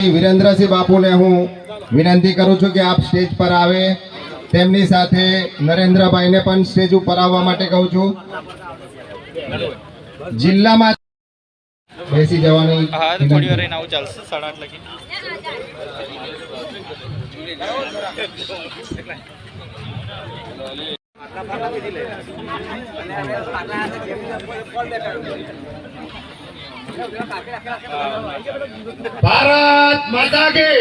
વીરેન્દ્રસિંહ બાપુને હું વિનંતી કરું છું કે આપ સ્ટેજ પર આવે। તેમની સાથે નરેન્દ્રભાઈને પણ સ્ટેજ ઉપર આવવા માટે કહું છું। જિલ્લામાં બેસી જવાની થોડી વાર આવું ચાલશે 8:30 લગી। भारत माता की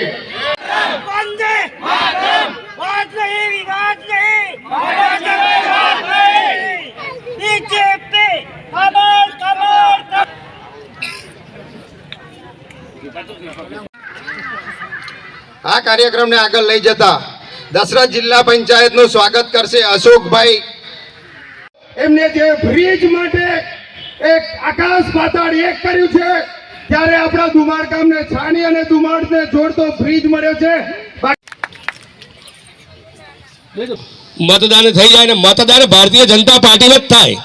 वंदे मातरम। बात नहीं विवाद नहीं, भारत में बात नहीं, बीजेपी कमर कमर। આ કાર્યક્રમને આગળ લઈ જતા દશરથ જિલ્લા પંચાયતનું સ્વાગત કરશે અશોકભાઈ। એમને જે બ્રિજ માટે એક આકાશ પાતાળ એક કર્યું છે, ત્યારે આપણા દુમાળ ગામને છાણી અને દુમાળને જોડતો બ્રિજ મળ્યો છે। મતદાન થઈ જાય ને મતદાન ભારતીય જનતા પાર્ટીને જ થાય।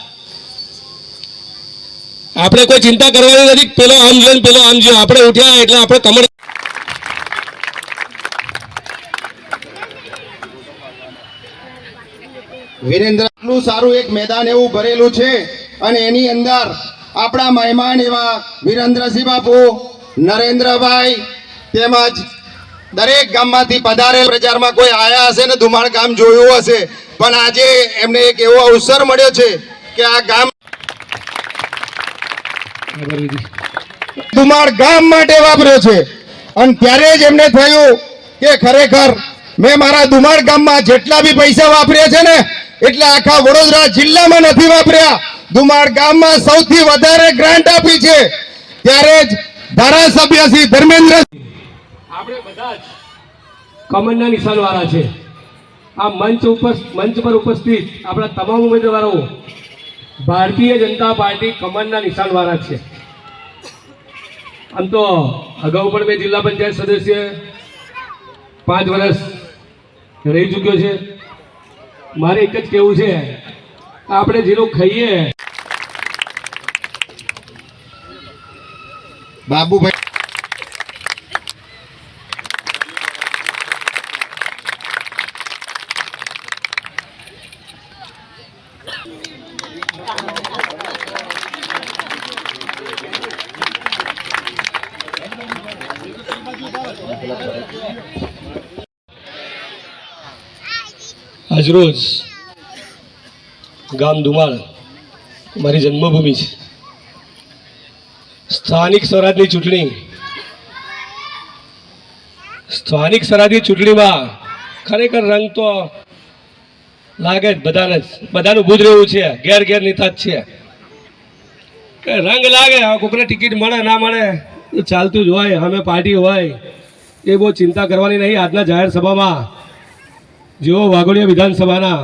આપણે કોઈ ચિંતા કરવાની નથી, પેલો આમ જોઈને પેલો આમ જો આપણે ઉઠ્યા એટલે આપણે કમર। વિરેન્દ્રનું સારું એક મેદાન એવું ભરેલું છે અને એની અંદર આપણા મહેમાન એવા વિરેન્દ્રસિંહ બાપુ, નરેન્દ્રભાઈ તેમજ દરેક ગામમાંથી પધારેલ પ્રચારમાં કોઈ આયા હશે ને ધુમાળ ગામ જોયું હશે, પણ આજે એમને એક એવો અવસર મળ્યો છે કે આ ગામ ધુમાળ ગામ માટે વાપર્યો છે। અને ત્યારે જ એમને થયું કે ખરેખર મેં મારા ધુમાળ ગામમાં જેટલા બી પૈસા વાપર્યા છે ને એટલે આખા વડોદરા જિલ્લામાં નથી વાપર્યા, ધુમાળ ગામમાં સૌથી વધારે ગ્રાન્ટ આપી છે। ત્યારે જ ધારાસભ્ય શ્રી ધર્મેન્દ્ર આપણે બધા જ કમરના નિશાન વાળા છે। આ મંચ પર ઉપસ્થિત આપણા તમામ ઉમેદવારો ભારતીય જનતા પાર્ટી કમરના નિશાન વાળા છે। આમ તો અગાઉ પણ મેં જિલ્લા પંચાયત સદસ્ય 5 વર્ષ રહી ચૂક્યો છે। મારે એક જ કહેવું છે, આપણે જેનું ખાઈએ બાબુભાઈ આજરોજ ગામ ધુમાળ મારી જન્મભૂમિ છે। સ્થાનિક સ્વરાજની ચૂંટણીમાં ખરેખર રંગ તો લાગે જ બધાને, બધાનું ઊભું જ રહેવું છે। ઘેર ઘેર નીતા જ છે કે રંગ લાગે, કોઈને ટિકિટ મળે ના મળે એ ચાલતું જ હોય, અમે પાર્ટી હોય એ બહુ ચિંતા કરવાની નહીં। આજના જાહેર સભામાં જેઓ વાઘોડિયા વિધાનસભાના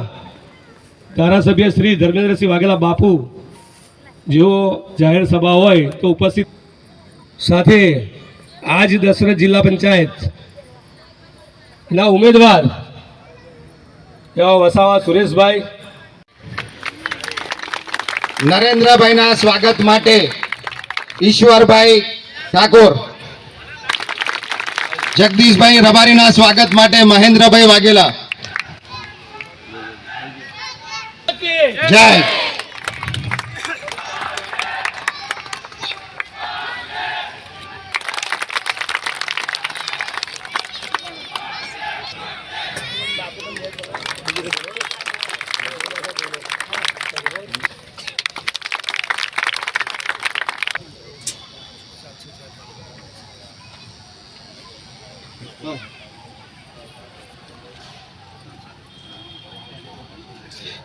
ધારાસભ્ય શ્રી ધર્મેન્દ્રસિંહ વાઘેલા બાપુ જેઓ જાહેર સભા હોય તો ઉપસ્થિત, સાથે આજ દશરથ જિલ્લા પંચાયત ના ઉમેદવાર એવા વસાવા સુરેશભાઈ, નરેન્દ્રભાઈના સ્વાગત માટે ઈશ્વરભાઈ ઠાકોર, જગદીશભાઈ રબારીના સ્વાગત માટે મહેન્દ્રભાઈ વાઘેલા। જય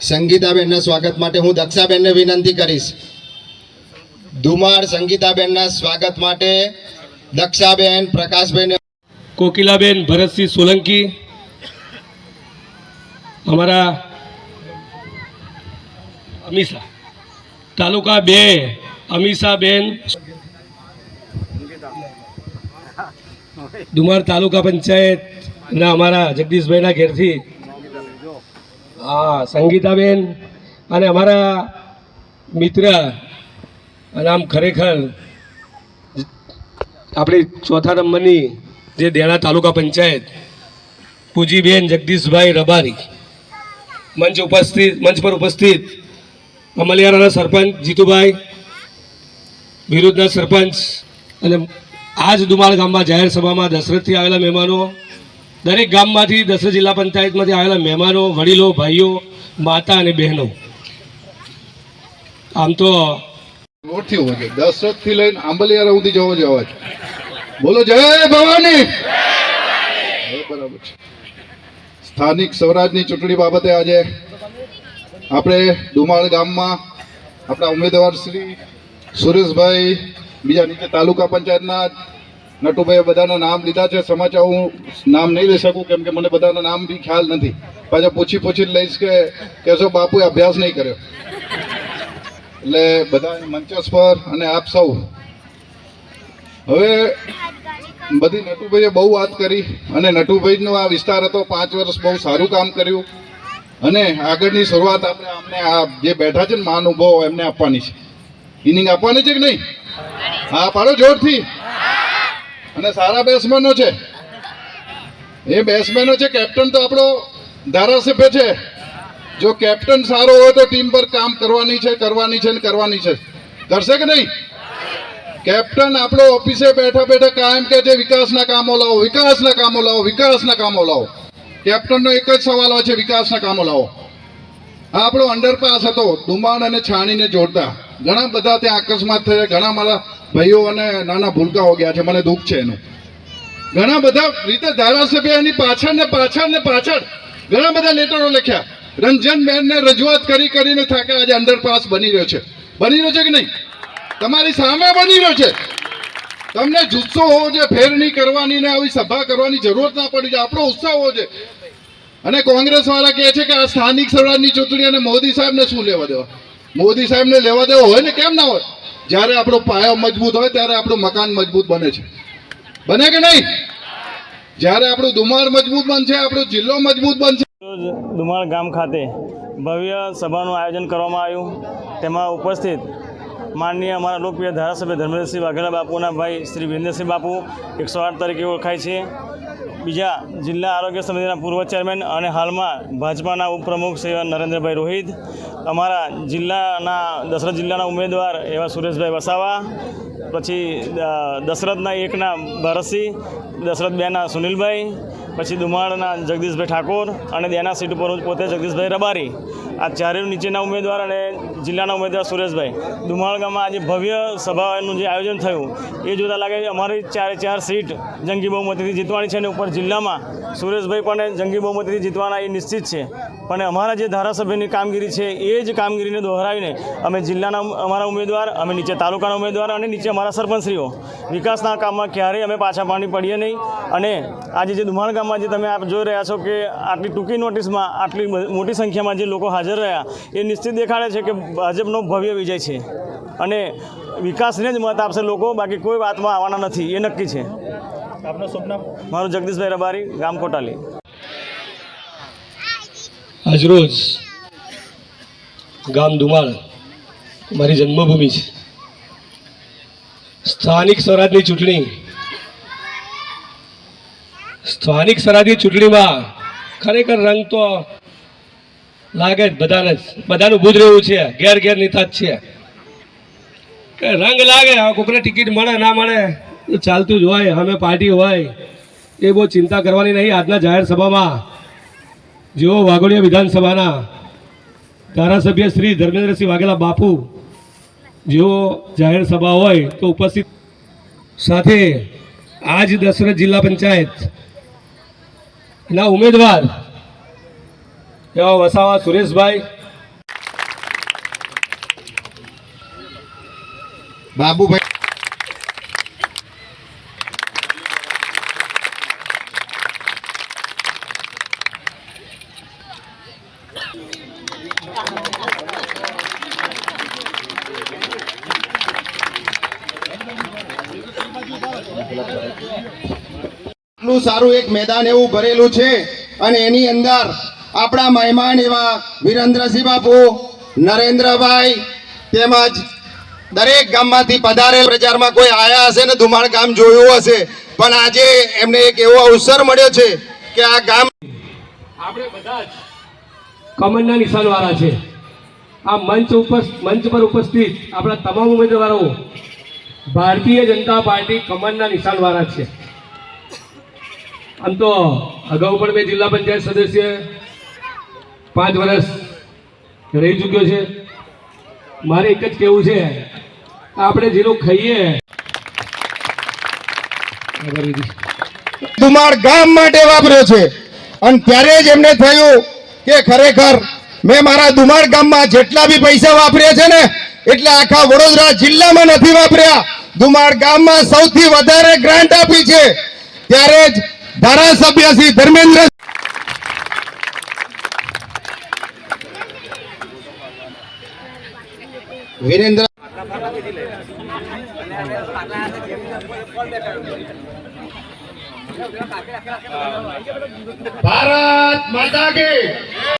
સંગીતાબેનના સ્વાગત માટે હું દક્ષાબેનને વિનંતી કરીશ। ધુમાળ સંગીતાબેનના સ્વાગત માટે દક્ષાબેન, પ્રકાશબેન, કોકિલાબેન ભરતસિંહ સોલંકી, અમારા અમીસા તાલુકા 2 અમીસાબેન, ધુમાળ તાલુકા પંચાયતના અમારા જગદીશભાઈના ઘેરથી સંગીતાબેન અને અમારા મિત્ર અને આમ ખરેખર આપણી ચોથા નંબરની જે દેણા તાલુકા પંચાયત પૂજીબેન જગદીશભાઈ રબારી મંચ પર ઉપસ્થિત અમલિયારાના સરપંચ જીતુભાઈ, વિરુદ્ધના સરપંચ અને આજ દુમાળ ગામમાં જાહેર સભામાં દશરથથી આવેલા મહેમાનો, દરેક ગામમાંથી દશરથ જિલ્લા પંચાયતમાંથી આવેલા મહેમાનો, વડીલો, ભાઈઓ, માતા અને બહેનો, આમ તો નોટથી હોવો જોઈએ. દશરથથી લઈને આંબલિયારા સુધી જવો જોઈએ અવાજ. બોલો જય ભવાની. બરાબર છે. સ્થાનિક સ્વરાજની ચૂંટણી બાબતે આજે આપણે દુમાળ ગામમાં આપણા ઉમેદવાર શ્રી સુરેશભાઈ, બીજા નીચે તાલુકા પંચાયતના નટુભાઈ બધાના નામ લીધા છે. સમાચાર હું નામ નહીં લઈ શકું કેમ કે મને બધાના નામ બી ખ્યાલ નથી. પાછા પૂછીને લઈશ કે કહેશો બાપુએ અભ્યાસ નહીં કર્યો. એટલે બધા મંચસ પર અને આપ સૌ, હવે બધી નટુભાઈએ બહુ વાત કરી અને નટુભાઈનો આ વિસ્તાર હતો, 5 વર્ષ બહુ સારું કામ કર્યું અને આગળની શરૂઆત આપણે અમને આ જે બેઠા છે ને મહાનુભાવો એમને આપવાની છે. ઇનિંગ આપવાની છે કે નહીં? હા પાડો જોરથી. અને સારા બેટ્સમેનો છે, એ બેટ્સમેનો છે. કેપ્ટન તો આપણો ધારાસભ્ય છે. જો કેપ્ટન સારો હોય તો ટીમ પર કામ કરવાની છે ને કરવાની છે. કરશે કે નહીં? કેપ્ટન આપણો ઓફિસે બેઠા બેઠા કાયમ કહે છે વિકાસના કામો લાવો, વિકાસના કામો લાવો, વિકાસના કામો લાવો. કેપ્ટનનો એક જ સવાલ હોય છે, વિકાસના કામો લાવો. આ આપણો અંડરપાસ હતો દુમાણ અને છાણીને જોડતા. ઘણા બધા ત્યાં અકસ્માત થયા, ઘણા મારા ભાઈઓ અને નાના ભૂલકાઓ ગયા છે, મને દુઃખ છે એનું. ઘણા બધા રીતે ધારાસભ્ય એની પાછળ ઘણા બધા લેટરો લખ્યા. રંજનબેનને રજૂઆત કરીને થાકે આજે અંડરપાસ બની રહ્યો છે. બની રહ્યો છે કે નહીં? તમારી સામે બની રહ્યો છે. તમને જુસ્સો હોવો છે, ફેરણી કરવાની ને આવી સભા કરવાની જરૂરત ના પડી છે. આપણો ઉત્સાહ હોવો છે. અને કોંગ્રેસ વાળા કહે છે કે આ સ્થાનિક સ્વરાજની ચૂંટણી અને મોદી સાહેબને શું લેવા દેવા? મોદી સાહેબને લેવા દેવા હોય ને કેમ ના હોય? જ્યારે આપણો પાયો મજબૂત હોય ત્યારે આપણું મકાન મજબૂત બને છે. બને કે નહીં? જ્યારે આપણું દુમાળ મજબૂત બનશે, આપણો જિલ્લો મજબૂત બનશે. દુમાળ ગામ ખાતે ભવ્ય સભાનું આયોજન કરવામાં આવ્યું. તેમાં ઉપસ્થિત માનનીય અમારા લોકપ્રિય ધારાસભ્ય ધર્મેન્દ્રસિંહ વાઘેલા બાપુના ભાઈ શ્રી વિરેન્દ્રસિંહ બાપુ 108 તરીકે ઓળખાય છે. બીજા જિલ્લા આરોગ્ય સમિતિના પૂર્વ ચેરમેન અને હાલમાં ભાજપાના ઉપપ્રમુખ શ્રી નરેન્દ્રભાઈ રોહિત, અમારા દશરથ જિલ્લાના ઉમેદવાર એવા સુરેશભાઈ વસાવા, પછી દશરથના 1ના ભરતસિંહ, દશરથ 2ના સુનિલભાઈ, પછી દુમાળના જગદીશભાઈ ઠાકોર અને દેના સીટ ઉપર પોતે જગદીશભાઈ રબારી. આ ચારેય નીચેના ઉમેદવાર અને જિલ્લાના ઉમેદવાર સુરેશભાઈ. દુમાળ ગામમાં આજે ભવ્ય સભાનું જે આયોજન થયું એ જોતાં લાગે છે અમારી 4 સીટ જંગી બહુમતીથી જીતવાની છે અને ઉપર જિલ્લામાં સુરેશભાઈ પણ જંગી બહુમતીથી જીતવાના એ નિશ્ચિત છે. પણ અમારા જે ધારાસભ્યની કામગીરી છે એ જ કામગીરીને દોહરાવીને અમે જિલ્લાના અમારા ઉમેદવાર, અમે નીચે તાલુકાના ઉમેદવાર અને નીચે અમારા સરપંચશ્રીઓ વિકાસના કામમાં ક્યારેય અમે પાછા પાણી પડીએ નહીં. અને આજે જે દુમાળ ગામમાં જે તમે આપ જોઈ રહ્યા છો કે આટલી ટૂંકી નોટિસમાં આટલી મોટી સંખ્યામાં જે લોકો હાજર રહ્યા એ નિશ્ચિત દેખાડે છે કે ભાજપનો ભવ્ય વિજય છે અને વિકાસને જ મત આપશે લોકો, બાકી કોઈ વાતમાં આવવાના નથી, એ નક્કી છે. આપનું શુભ નામ? મારું જગદીશભાઈ રબારી, ગામ કોટાલી. આજરોજ ગામ દુમાળ મારી જન્મભૂમિ છે. સ્થાનિક સ્વરાજની ચૂંટણીમાં ખરેખર રંગ તો લાગે જ બધાને જ. બધાનું બુધ રહેવું છે, ઘેર ઘેર નીતા જ છે. કે રંગ લાગે, કોઈને ટિકિટ મળે ના મળે એ ચાલતું જ હોય. અમે પાર્ટી હોય એ બહુ ચિંતા કરવાની નહીં. આજના જાહેર સભામાં જેઓ વાઘોડિયા વિધાનસભાના ધારાસભ્ય શ્રી ધર્મેન્દ્રસિંહ વાઘેલા બાપુ જેઓ જાહેર સભા હોય તો ઉપસ્થિત, સાથે આજ દશરથ જિલ્લા પંચાયત ના ઉમેદવાર એવા વસાવા સુરેશભાઈ, બાબુભાઈ, આટલું સારું એક મેદાન એવું ભરેલું છે અને એની અંદર આપણા મહેમાન એવા વિરેન્દ્રસિંહ બાપુ, નરેન્દ્રભાઈ તેમજ દરેક ગામમાંથી પધારેલ પ્રચારમાં કોઈ આયા હશે ને દુમાળ ગામ જોયું હશે પણ આજે એમને એક એવો અવસર મળ્યો છે કે આ ગામ આપણે બધા જ કમરના નિશાનવાળા છે. આ મંચ પર ઉપસ્થિત આપણા તમામ ઉમેદવારો ભારતીય જનતા પાર્ટી કમરના નિશાનવાળા છે. આમ તો અગાઉ પણ મેં જિલ્લા પંચાયત સદસ્ય 5 વર્ષ રહી ચૂક્યો છે. મારે એક જ કહેવું છે, આપણે જેનું ખાઈએ ધુમાડ ગામ માટે વાપર્યો છે. અને ત્યારે જ એમને થયું કે ખરેખર મેં મારા ધુમાડ ગામમાં જેટલા બી પૈસા વાપર્યા છે ને એટલે આખા વડોદરા જિલ્લામાં નથી વાપર્યા. ધુમાડ ગામમાં સૌથી વધારે ગ્રાન્ટ આપી છે. ત્યારે જ ધારાસભ્ય શ્રી ધર્મેન્દ્ર વિરેન્દ્ર ભારત માતા કી